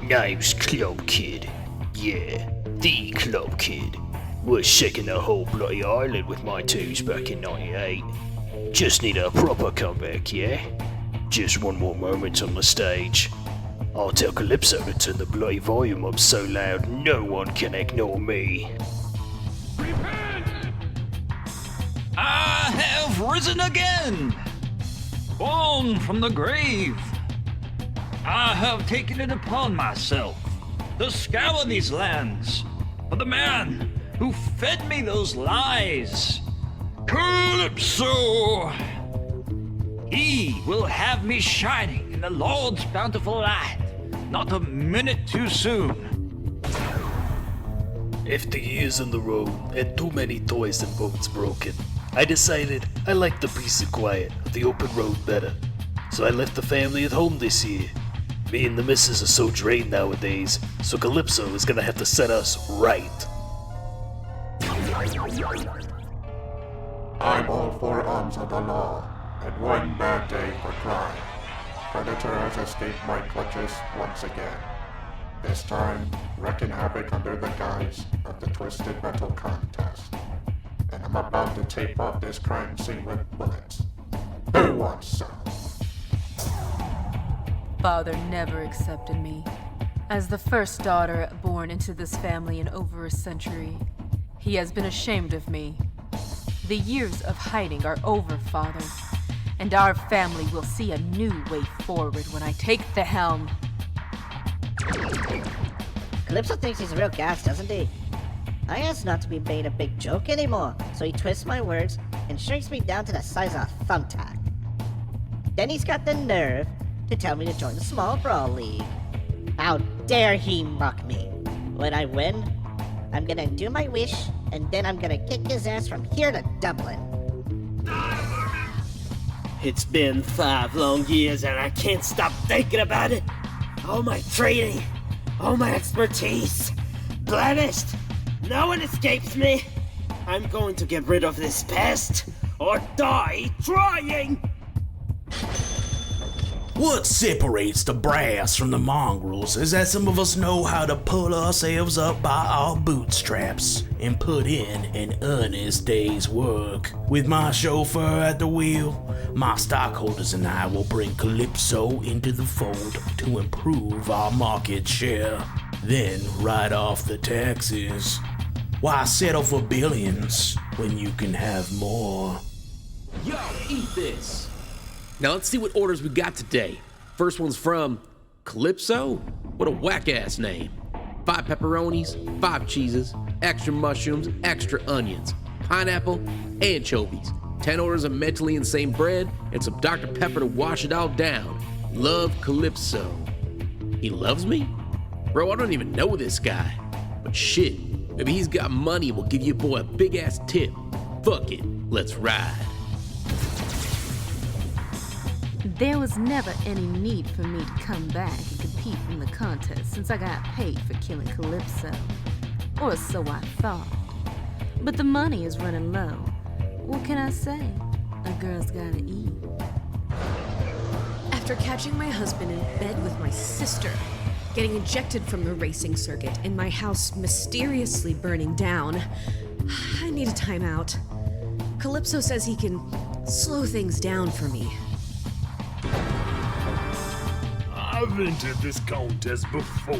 Name's Club Kid. Yeah, the Club Kid. Was shaking the whole bloody island with my tunes back in 98. Just need a proper comeback, yeah? Just one more moment on the stage. I'll tell Calypso to turn the bloody volume up so loud no one can ignore me. Repent! I have risen again! Born from the grave! I have taken it upon myself to scour these lands for the man who fed me those lies. Calypso! He will have me shining in the Lord's bountiful light, not a minute too soon. After years on the road and too many toys and bones broken, I decided I liked the peace and quiet of the open road better. So I left the family at home this year. Me and the missus are so drained nowadays, so Calypso is gonna have to set us right. I'm all 4 arms of the law, and one bad day for crime. Predator has escaped my clutches once again. This time, wreaking havoc under the guise of the Twisted Metal Contest. And I'm about to tape off this crime scene with bullets. Who wants some? Father never accepted me. As the first daughter born into this family in over a century, he has been ashamed of me. The years of hiding are over, Father, and our family will see a new way forward when I take the helm. Calypso thinks he's a real gas, doesn't he? I asked not to be made a big joke anymore, so he twists my words and shrinks me down to the size of a thumbtack. Then he's got the nerve to tell me to join the small brawl league. How dare he mock me? When I win, I'm gonna do my wish, and then I'm gonna kick his ass from here to Dublin. It's been 5 long years and I can't stop thinking about it. All my training, all my expertise, blemished. No one escapes me. I'm going to get rid of this pest or die trying. What separates the brass from the mongrels is that some of us know how to pull ourselves up by our bootstraps and put in an honest day's work. With my chauffeur at the wheel, my stockholders and I will bring Calypso into the fold to improve our market share. Then write off the taxes. Why settle for billions when you can have more? Yo, eat this! Now let's see what orders we got today. First one's from Calypso? What a whack-ass name. 5 pepperonis, 5 cheeses, extra mushrooms, extra onions, pineapple, anchovies, 10 orders of mentally insane bread, and some Dr. Pepper to wash it all down. Love, Calypso. He loves me? Bro, I don't even know this guy. But shit, maybe he's got money and will give your boy a big-ass tip. Fuck it, let's ride. There was never any need for me to come back and compete in the contest since I got paid for killing Calypso. Or so I thought. But the money is running low. What can I say? A girl's gotta eat. After catching my husband in bed with my sister, getting ejected from the racing circuit, and my house mysteriously burning down, I need a timeout. Calypso says he can slow things down for me. I've entered this contest before,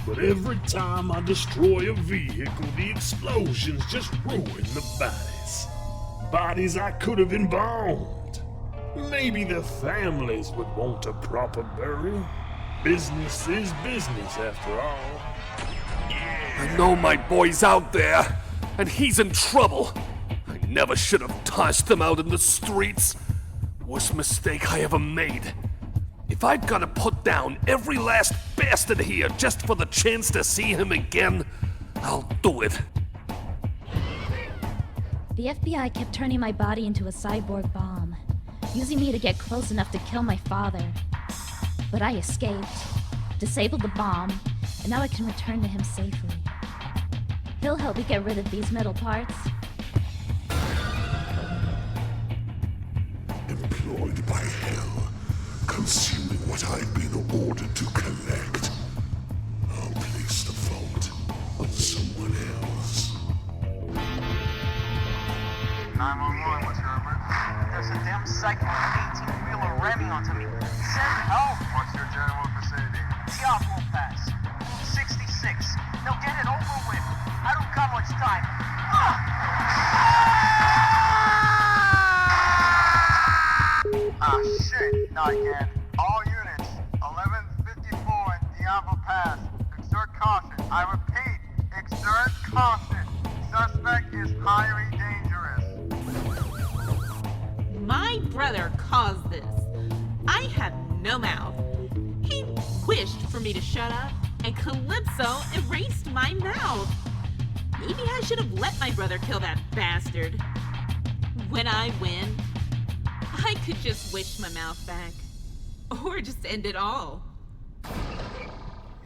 but every time I destroy a vehicle, the explosions just ruin the bodies. Bodies I could have embalmed. Maybe the families would want a proper burial. Business is business, after all. I know my boy's out there, and he's in trouble. I never should have tossed him out in the streets. Worst mistake I ever made. If I've got to put down every last bastard here just for the chance to see him again, I'll do it. The FBI kept turning my body into a cyborg bomb, using me to get close enough to kill my father. But I escaped, disabled the bomb, and now I can return to him safely. He'll help me get rid of these metal parts. Employed by hell, consuming what I've been ordered to collect. 911, what's your emergency? There's a damn psycho with an 18-wheeler ramming onto me. Send help! What's your general vicinity? Diablo Pass. 66. Now get it over with. I don't got much time. Shit, not again. All units, 1154 Diablo Pass. Exert caution. I repeat, exert caution. Suspect is highly dangerous. My brother caused this. I had no mouth. He wished for me to shut up, and Calypso erased my mouth. Maybe I should have let my brother kill that bastard. When I win, I could just wish my mouth back. Or just end it all.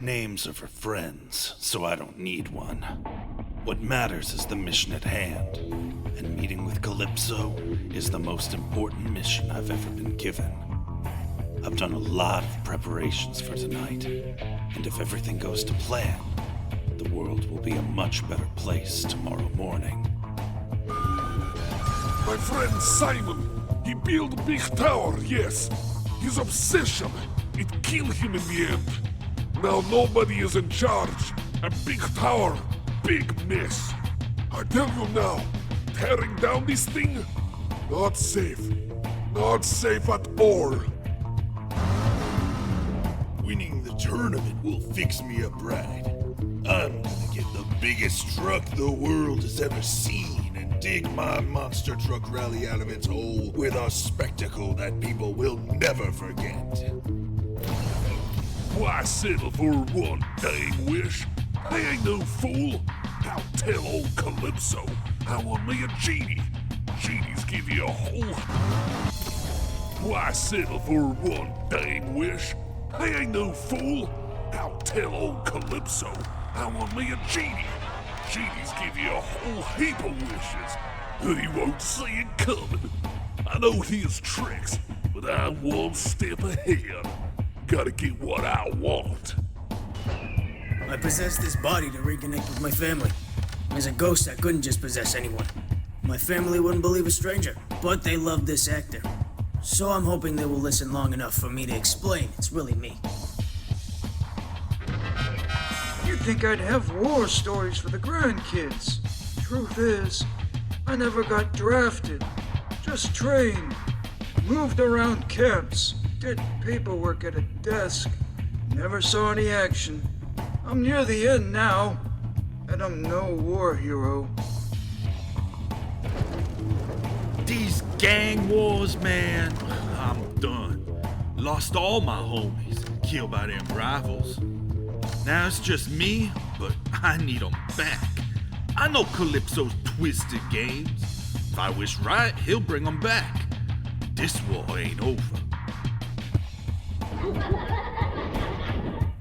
Names are for friends, so I don't need one. What matters is the mission at hand, and meeting with Calypso is the most important mission I've ever been given. I've done a lot of preparations for tonight, and if everything goes to plan, the world will be a much better place tomorrow morning. My friend Simon, he built a big tower, yes. His obsession, it killed him in the end. Now nobody is in charge. A big tower, big mess. I tell you now, tearing down this thing, not safe. Not safe at all. Winning the tournament will fix me up right. I'm gonna get the biggest truck the world has ever seen and dig my monster truck rally out of its hole with a spectacle that people will never forget. Why settle for one dang wish? I ain't no fool. I'll tell old Calypso I want me a genie. Genies give you a whole... Why settle for one dang wish? I ain't no fool. I'll tell old Calypso I want me a genie. Genies give you a whole heap of wishes, but he won't see it coming. I know his tricks, but I'm one step ahead. Gotta get what I want. I possessed this body to reconnect with my family. As a ghost, I couldn't just possess anyone. My family wouldn't believe a stranger, but they love this actor. So I'm hoping they will listen long enough for me to explain it's really me. You'd think I'd have war stories for the grandkids. Truth is, I never got drafted. Just trained. Moved around camps. Did paperwork at a desk. Never saw any action. I'm near the end now, and I'm no war hero. These gang wars, man, I'm done. Lost all my homies, killed by them rivals. Now it's just me, but I need them back. I know Calypso's twisted games. If I wish right, he'll bring them back. This war ain't over.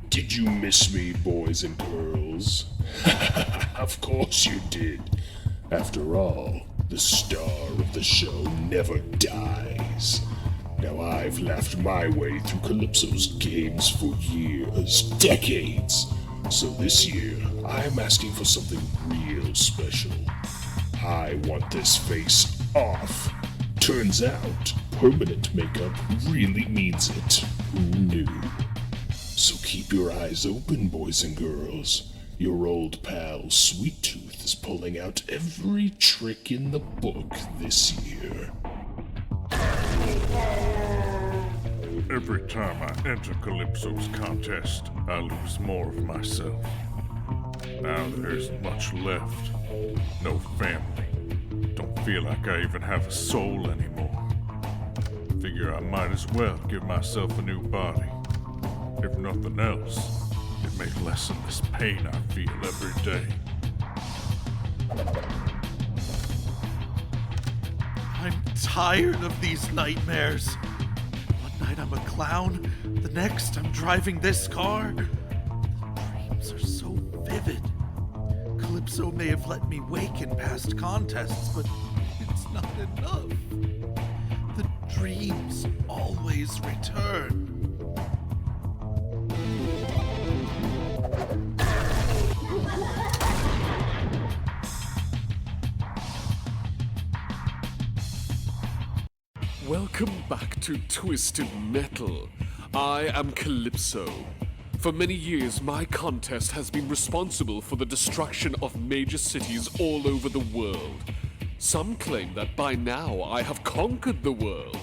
Did you miss me, boys and girls? Of course you did. After all, the star of the show never dies. Now I've laughed my way through Calypso's games for years, decades. So this year, I'm asking for something real special. I want this face off. Turns out, permanent makeup really means it. Who knew? So keep your eyes open, boys and girls. Your old pal Sweet Tooth is pulling out every trick in the book this year. Every time I enter Calypso's contest, I lose more of myself. Now there isn't much left. No family. Don't feel like I even have a soul anymore. Figure I might as well give myself a new body. If nothing else, it may lessen this pain I feel every day. I'm tired of these nightmares. One night I'm a clown, the next I'm driving this car. The dreams are so vivid. Calypso may have let me wake in past contests, but it's not enough. The dreams always return. Welcome back to Twisted Metal. I am Calypso. For many years, my contest has been responsible for the destruction of major cities all over the world. Some claim that by now I have conquered the world.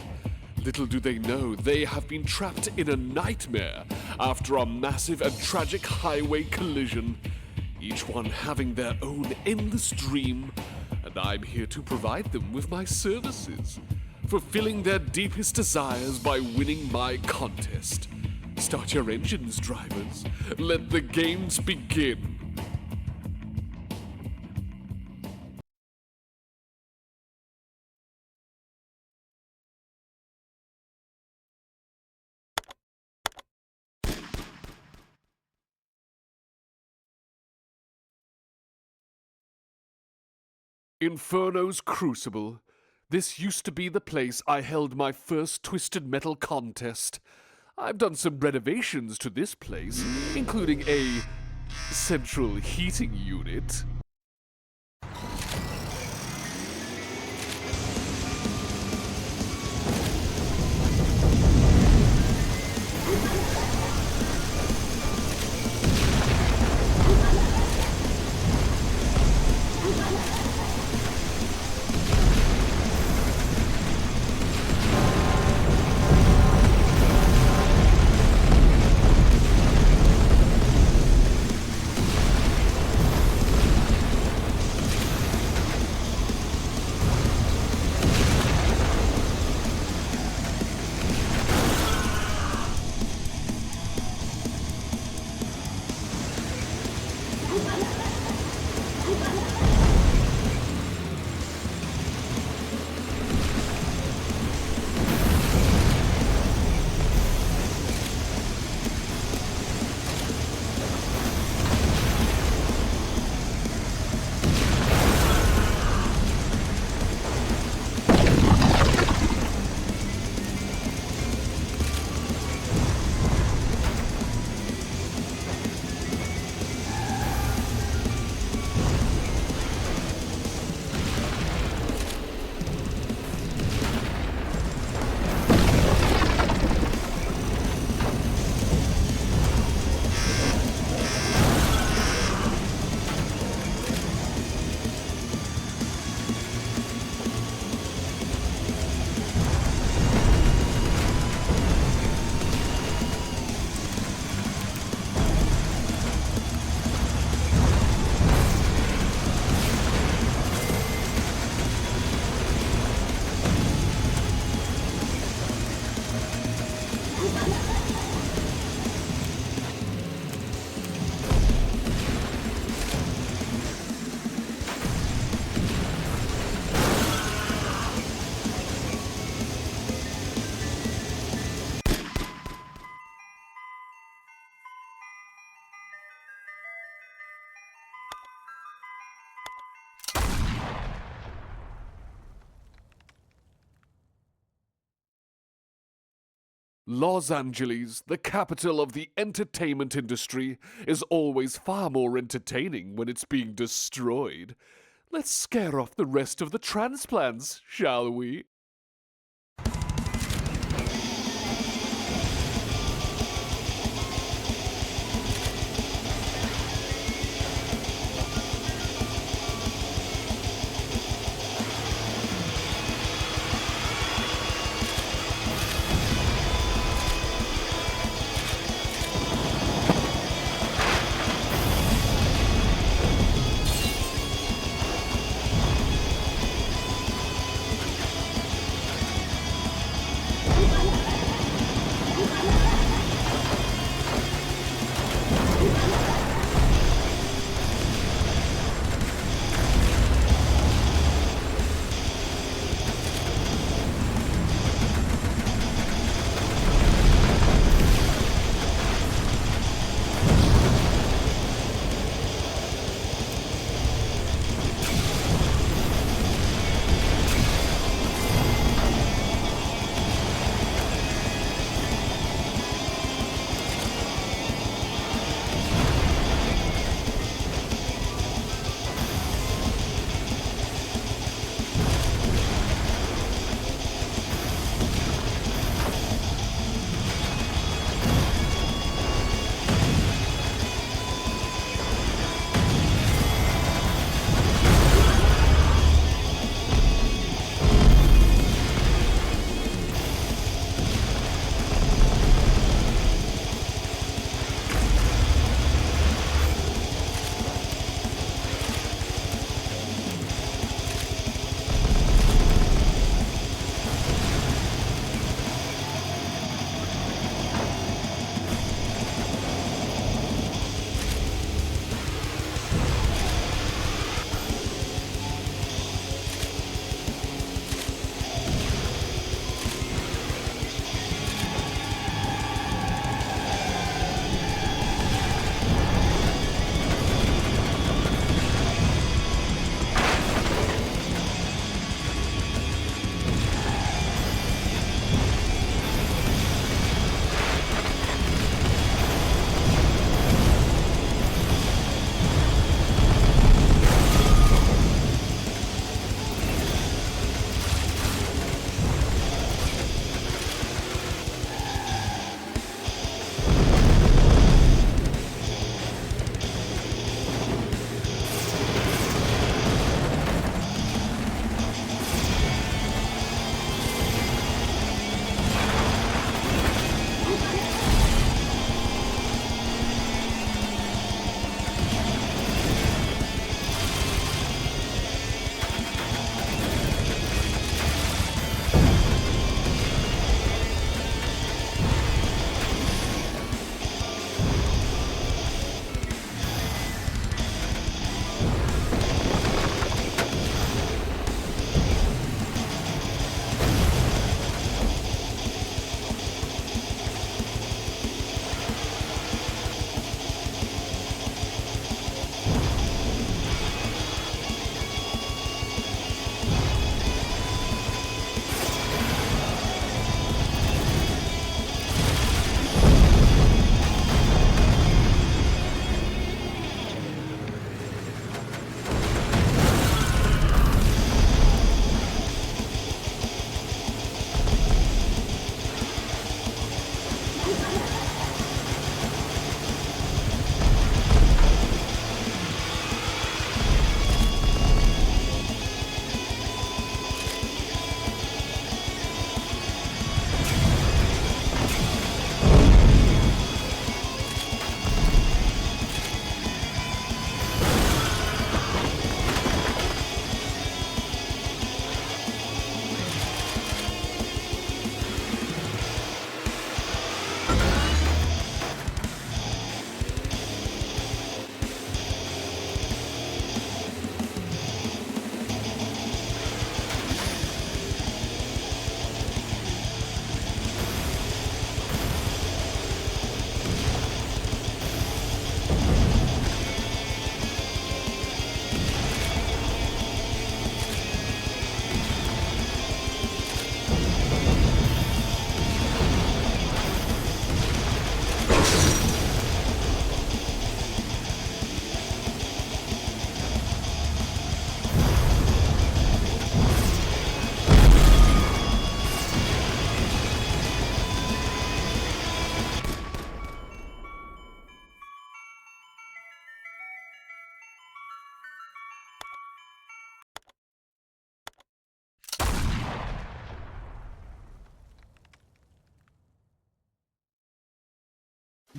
Little do they know they have been trapped in a nightmare after a massive and tragic highway collision, each one having their own endless dream, and I'm here to provide them with my services, fulfilling their deepest desires by winning my contest. Start your engines, drivers. Let the games begin. Inferno's Crucible. This used to be the place I held my first Twisted Metal contest. I've done some renovations to this place, including a central heating unit. Los Angeles, the capital of the entertainment industry, is always far more entertaining when it's being destroyed. Let's scare off the rest of the transplants, shall we?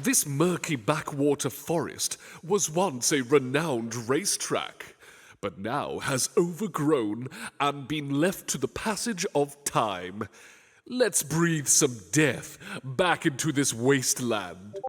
This murky backwater forest was once a renowned racetrack, but now has overgrown and been left to the passage of time. Let's breathe some death back into this wasteland.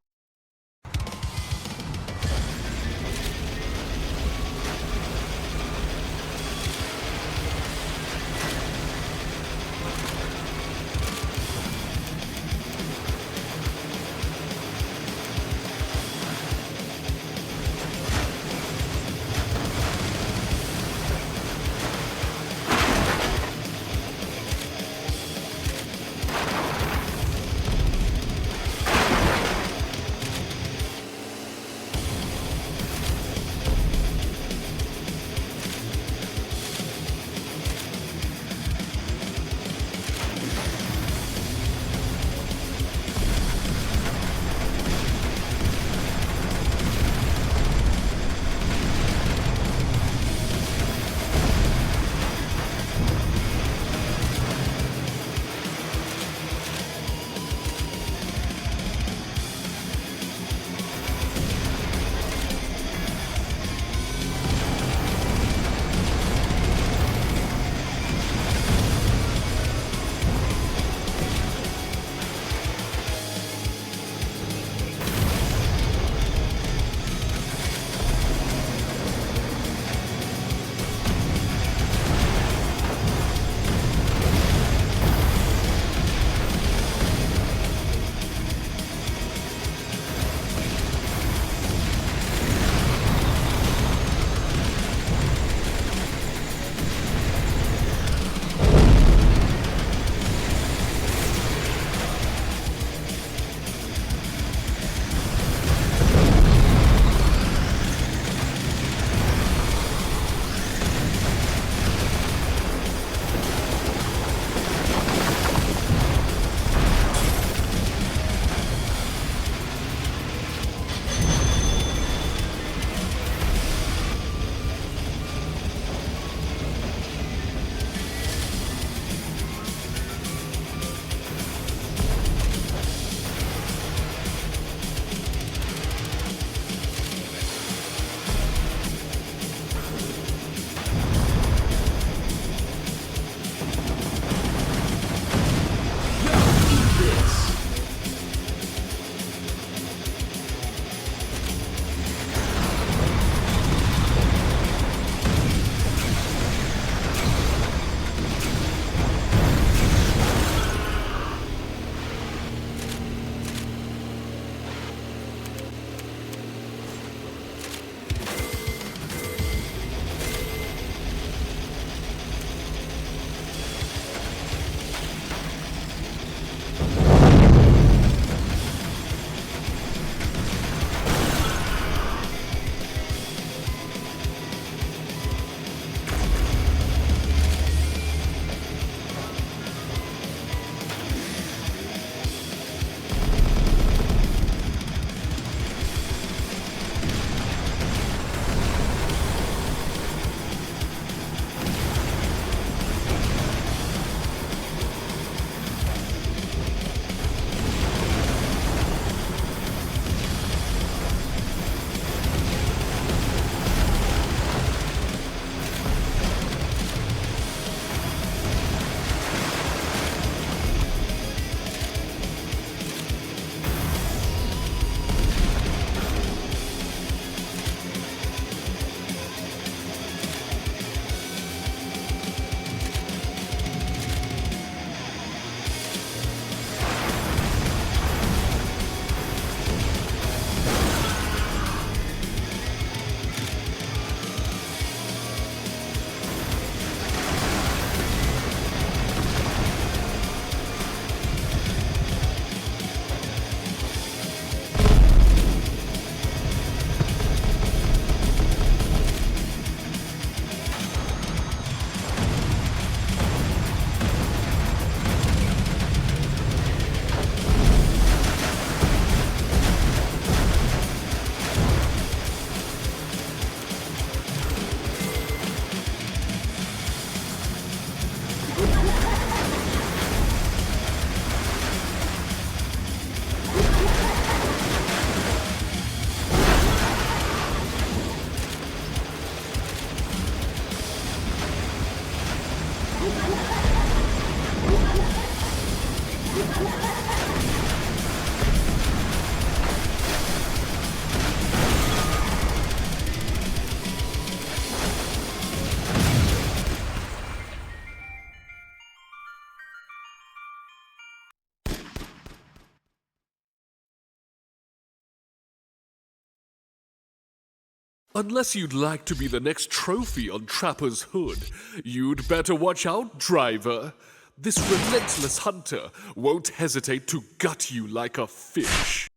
Unless you'd like to be the next trophy on Trapper's hood, you'd better watch out, driver. This relentless hunter won't hesitate to gut you like a fish.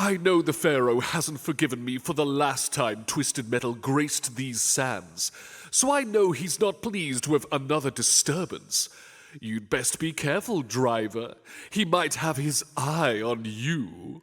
I know the Pharaoh hasn't forgiven me for the last time Twisted Metal graced these sands, so I know he's not pleased with another disturbance. You'd best be careful, driver. He might have his eye on you.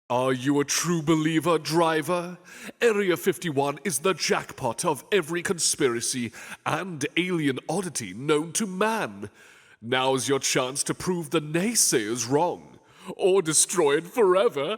Are you a true believer, driver? Area 51 is the jackpot of every conspiracy and alien oddity known to man. Now's your chance to prove the naysayers wrong, or destroy it forever.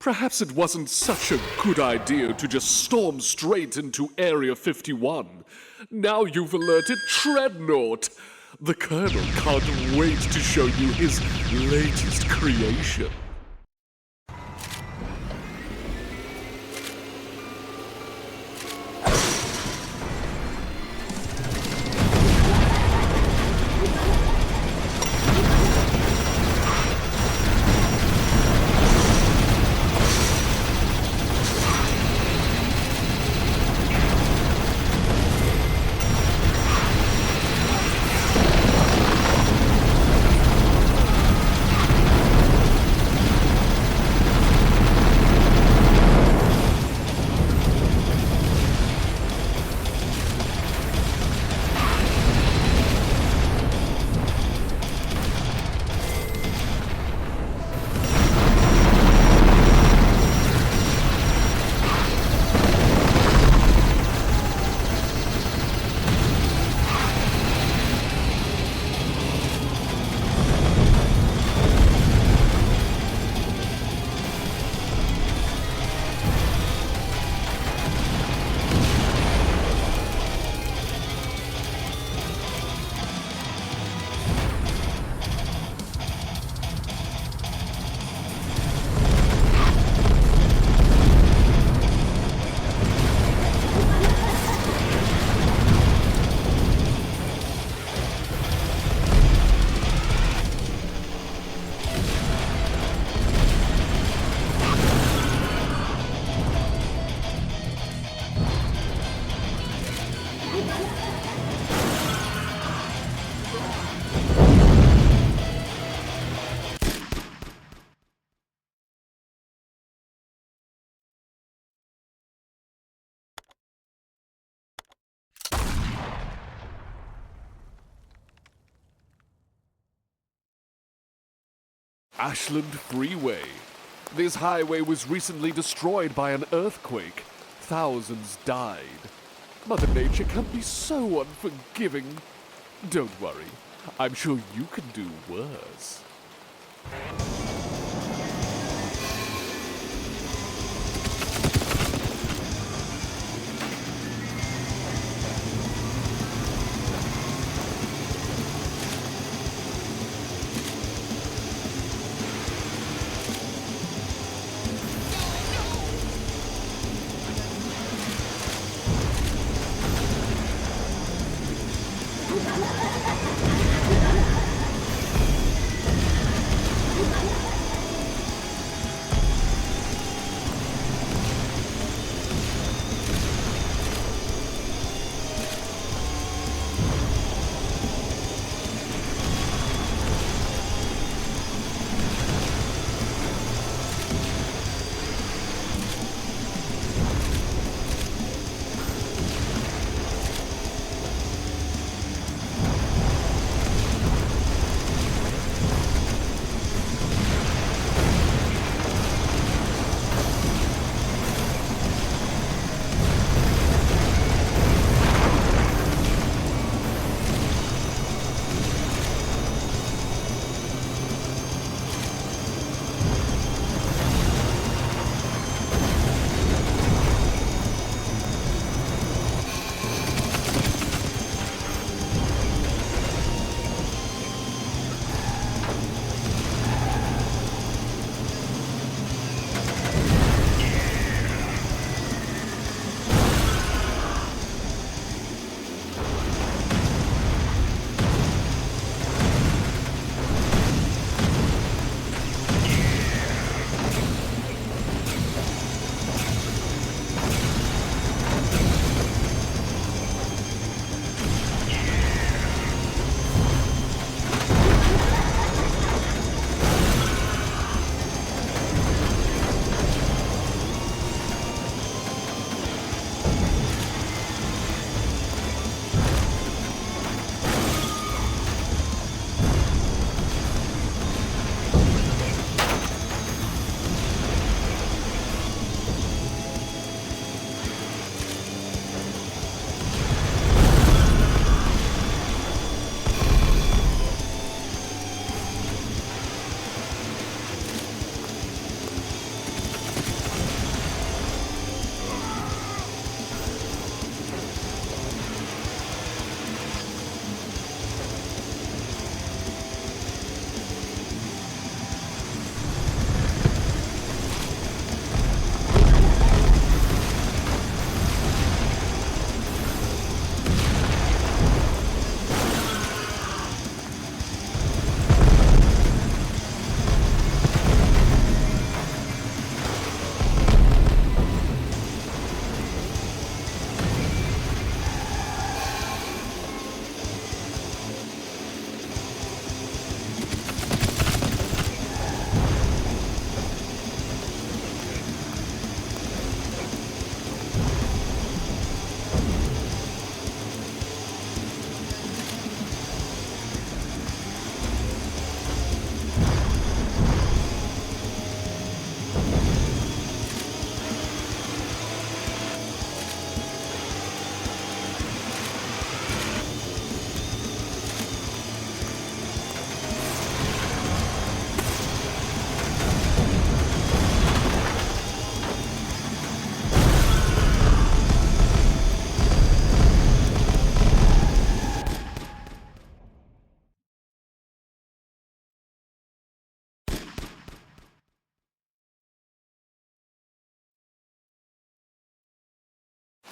Perhaps it wasn't such a good idea to just storm straight into Area 51. Now you've alerted Treadnought. The Colonel can't wait to show you his latest creation. Ashland Freeway. This highway was recently destroyed by an earthquake. Thousands died. Mother Nature can be so unforgiving. Don't worry, I'm sure you can do worse.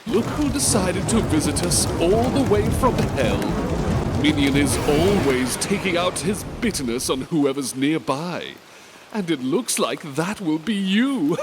Look who decided to visit us all the way from hell. Minion is always taking out his bitterness on whoever's nearby. And it looks like that will be you.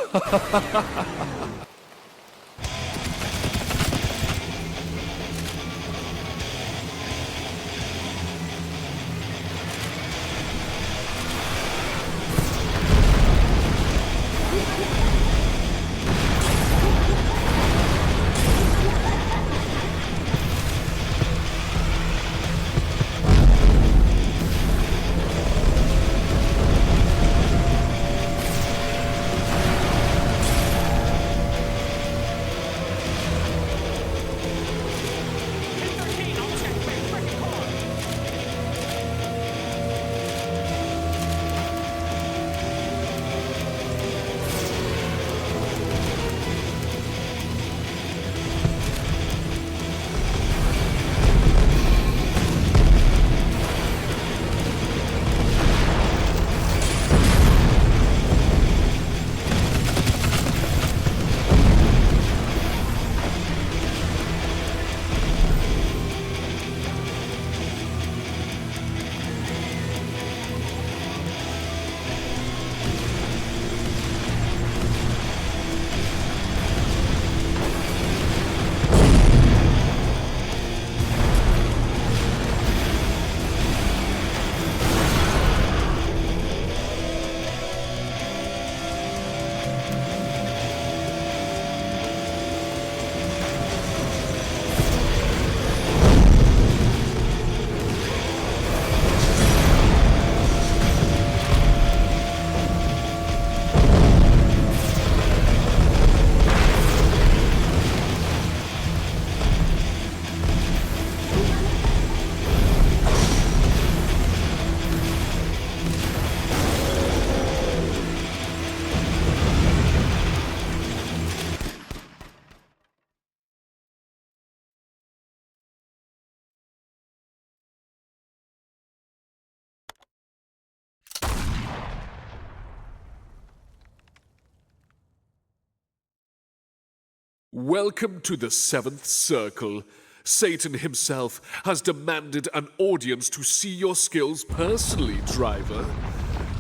Welcome to the Seventh Circle. Satan himself has demanded an audience to see your skills personally, driver.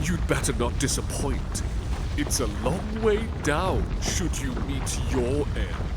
You'd better not disappoint. It's a long way down should you meet your end.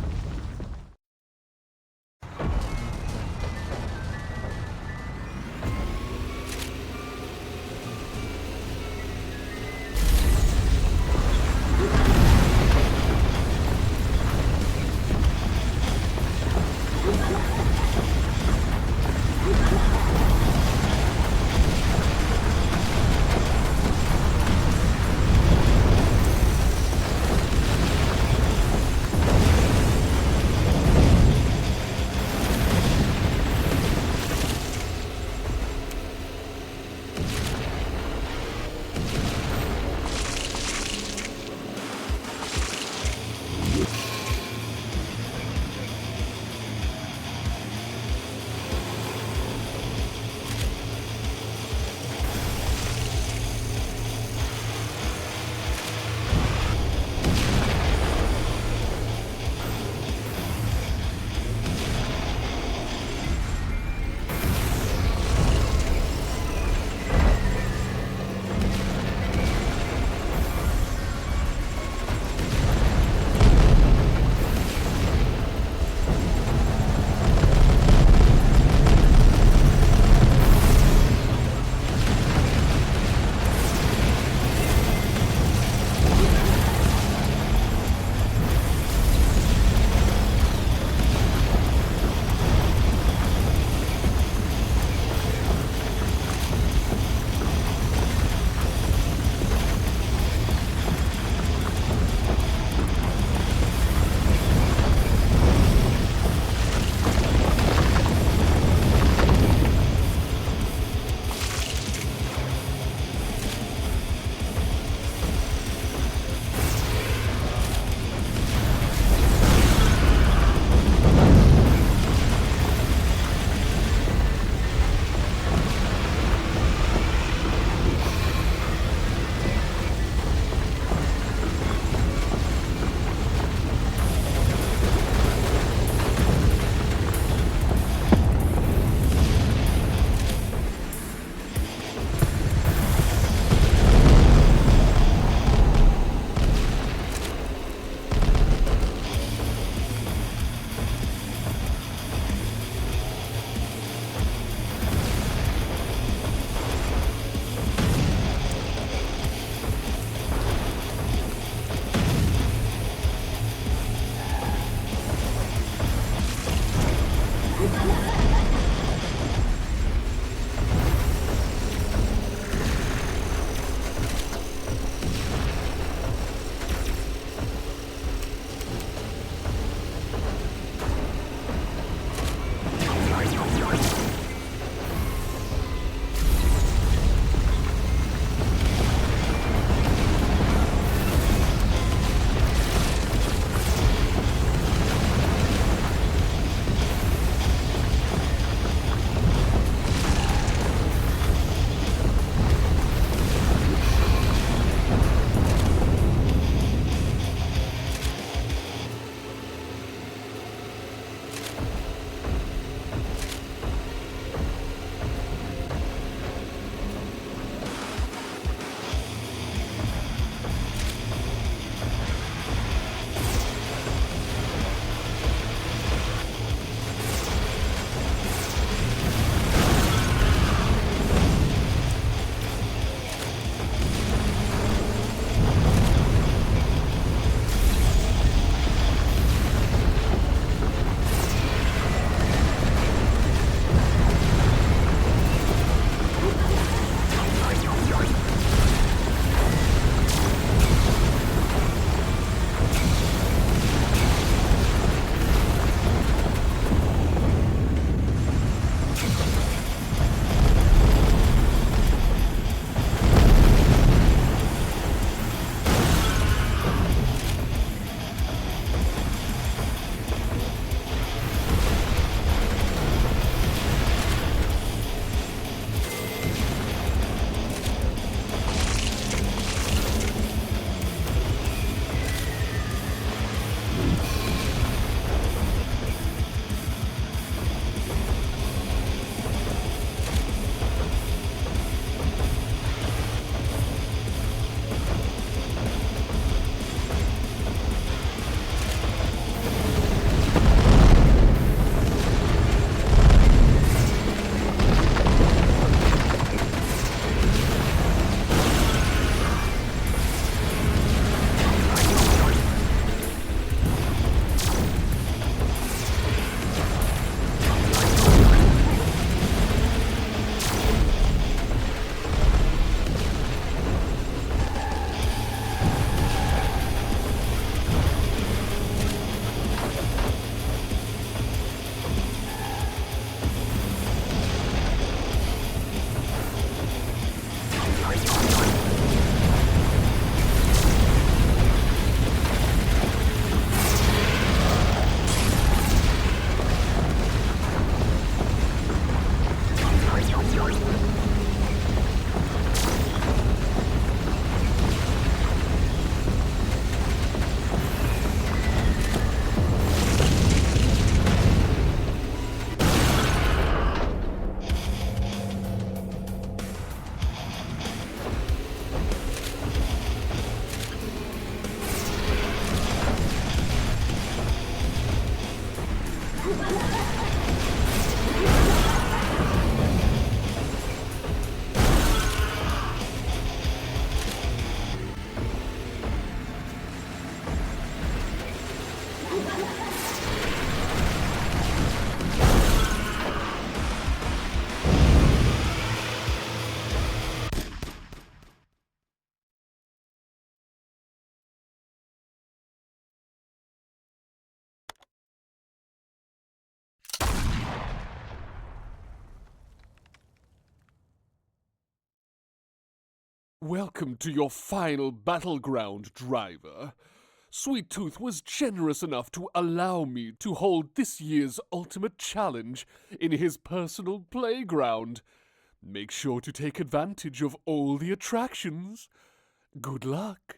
Welcome to your final battleground, driver. Sweet Tooth was generous enough to allow me to hold this year's ultimate challenge in his personal playground. Make sure to take advantage of all the attractions. Good luck.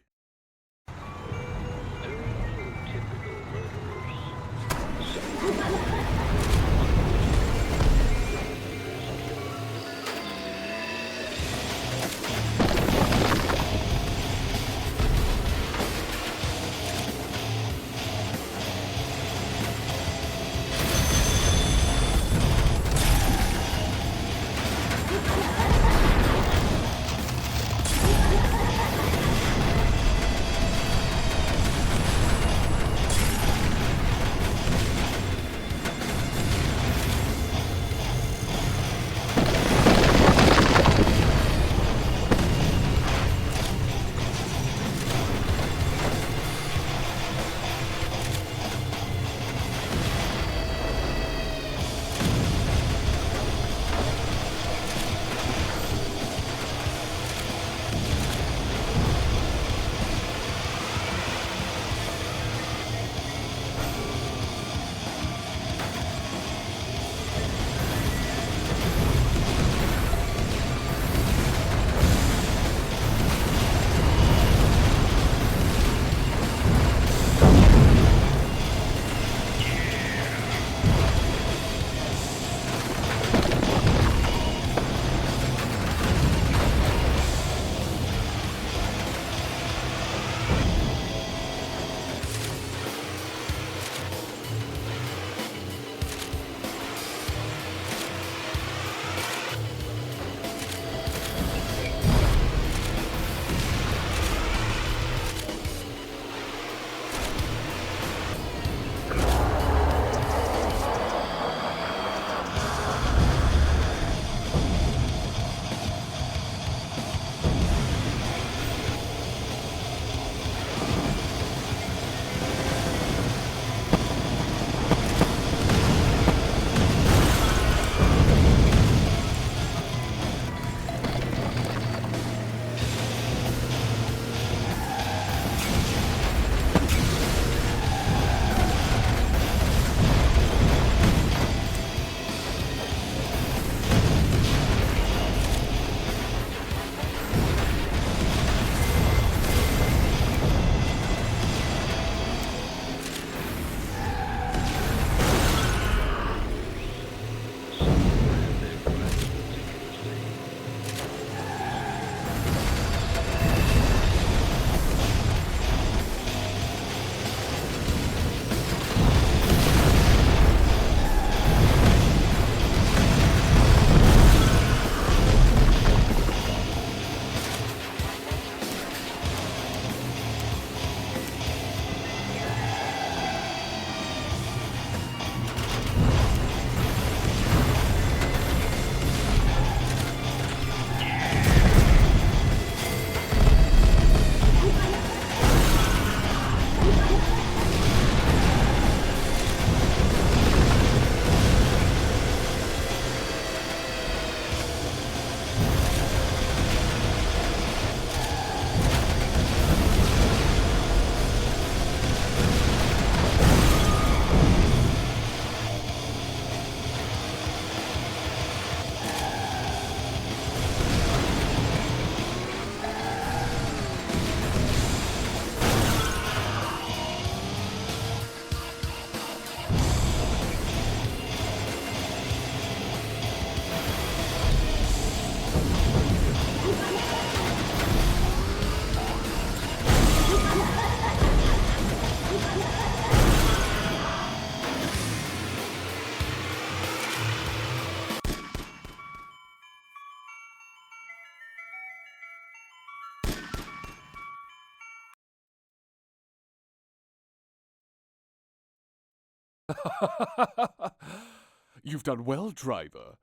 You've done well, driver.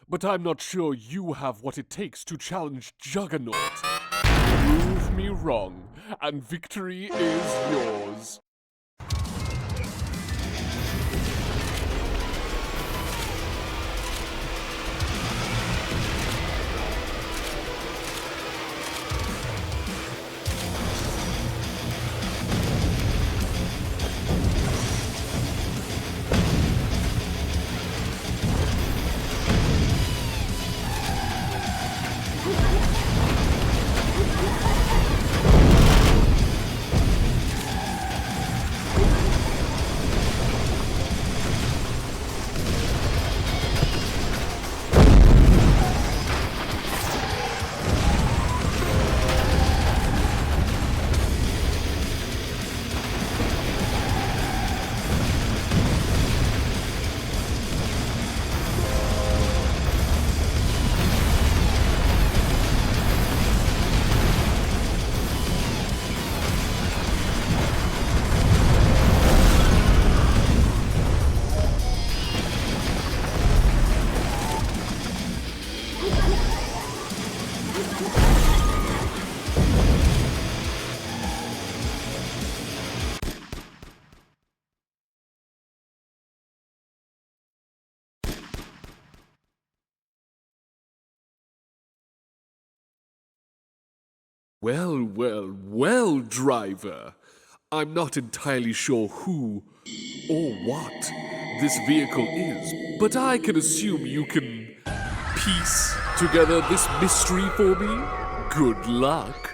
But I'm not sure you have what it takes to challenge Juggernaut. Prove me wrong, and victory is yours. Well, well, well, driver. I'm not entirely sure who or what this vehicle is, but I can assume you can piece together this mystery for me. Good luck.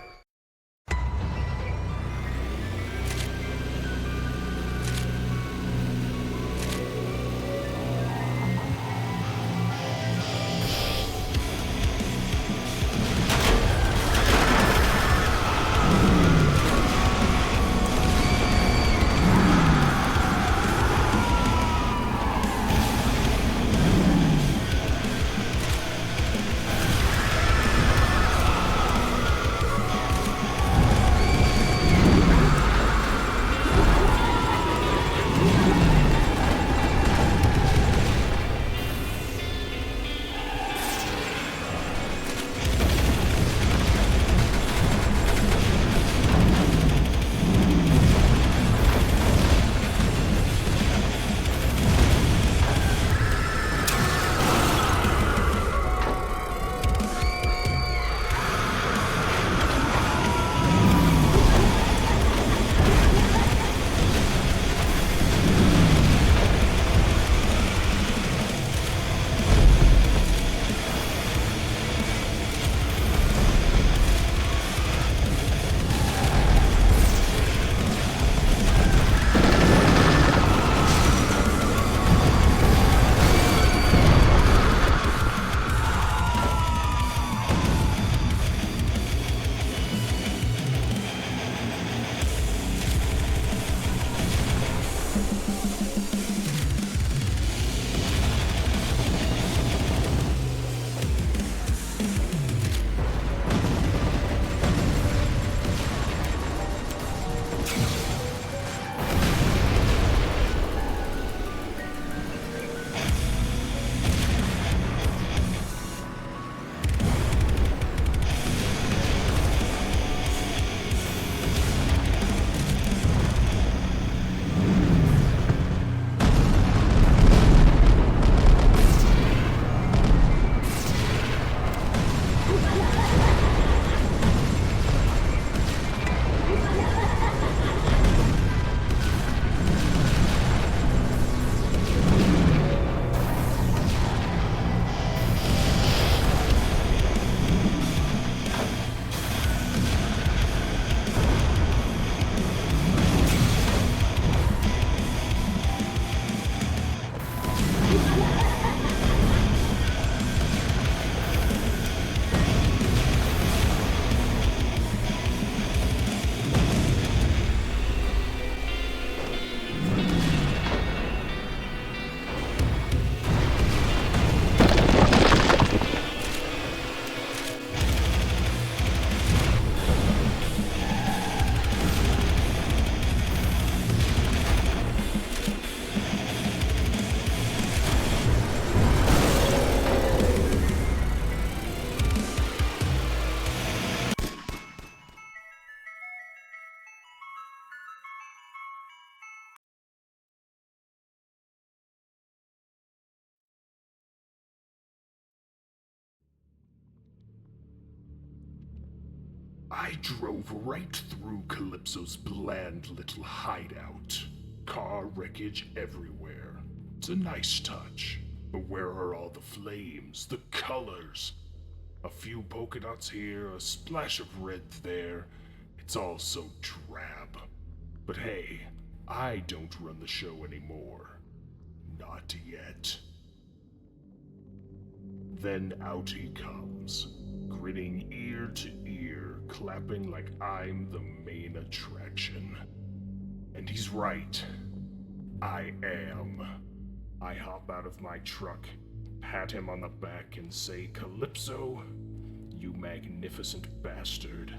I drove right through Calypso's bland little hideout. Car wreckage everywhere. It's a nice touch. But where are all the flames, the colors? A few polka dots here, a splash of red there. It's all so drab. But hey, I don't run the show anymore. Not yet. Then out he comes, grinning ear to ear, clapping like I'm the main attraction. And he's right. I am. I hop out of my truck, pat him on the back, and say, "Calypso, you magnificent bastard.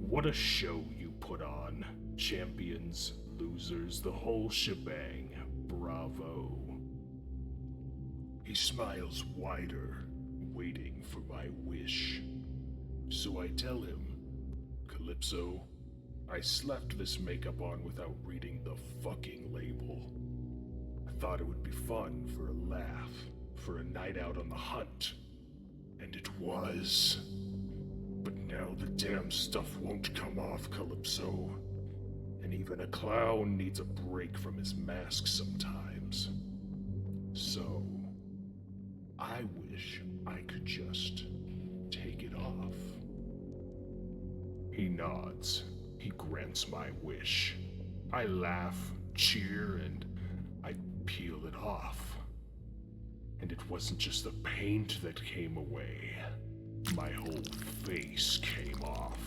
What a show you put on. Champions, losers, the whole shebang. Bravo." He smiles wider, waiting for my wish. So I tell him, "Calypso, I slapped this makeup on without reading the fucking label. I thought it would be fun for a laugh, for a night out on the hunt. And it was. But now the damn stuff won't come off, Calypso. And even a clown needs a break from his mask sometimes. So, I wish I could just take it off. He nods. He grants my wish. I laugh, cheer, and I peel it off. And it wasn't just the paint that came away. My whole face came off.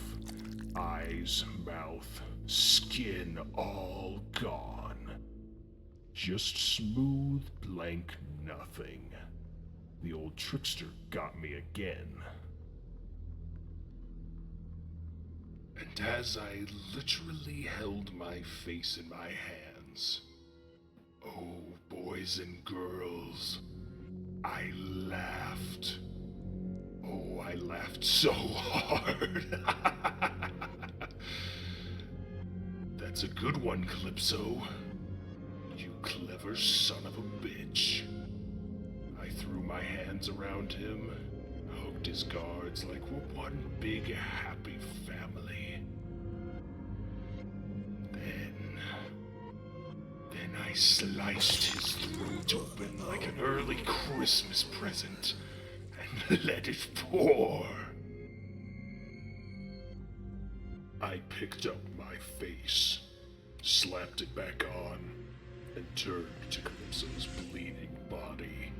Eyes, mouth, skin all gone. Just smooth, blank nothing. The old trickster got me again. And as I literally held my face in my hands, oh, boys and girls, I laughed. Oh, I laughed so hard. That's a good one, Calypso. You clever son of a bitch. I threw my hands around him, hugged his guards like we're one big happy family. Then I sliced his throat open like an early Christmas present and let it pour. I picked up my face, slapped it back on, and turned to Calypso's bleeding body.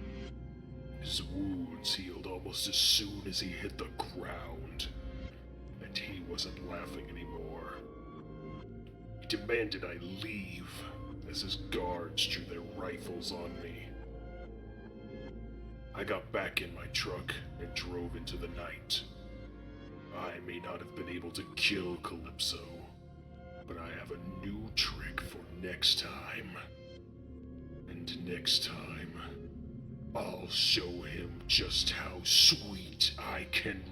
His wounds healed almost as soon as he hit the ground, and he wasn't laughing anymore. He demanded I leave as his guards drew their rifles on me. I got back in my truck and drove into the night. I may not have been able to kill Calypso, but I have a new trick for next time. And next time, I'll show him just how sweet I can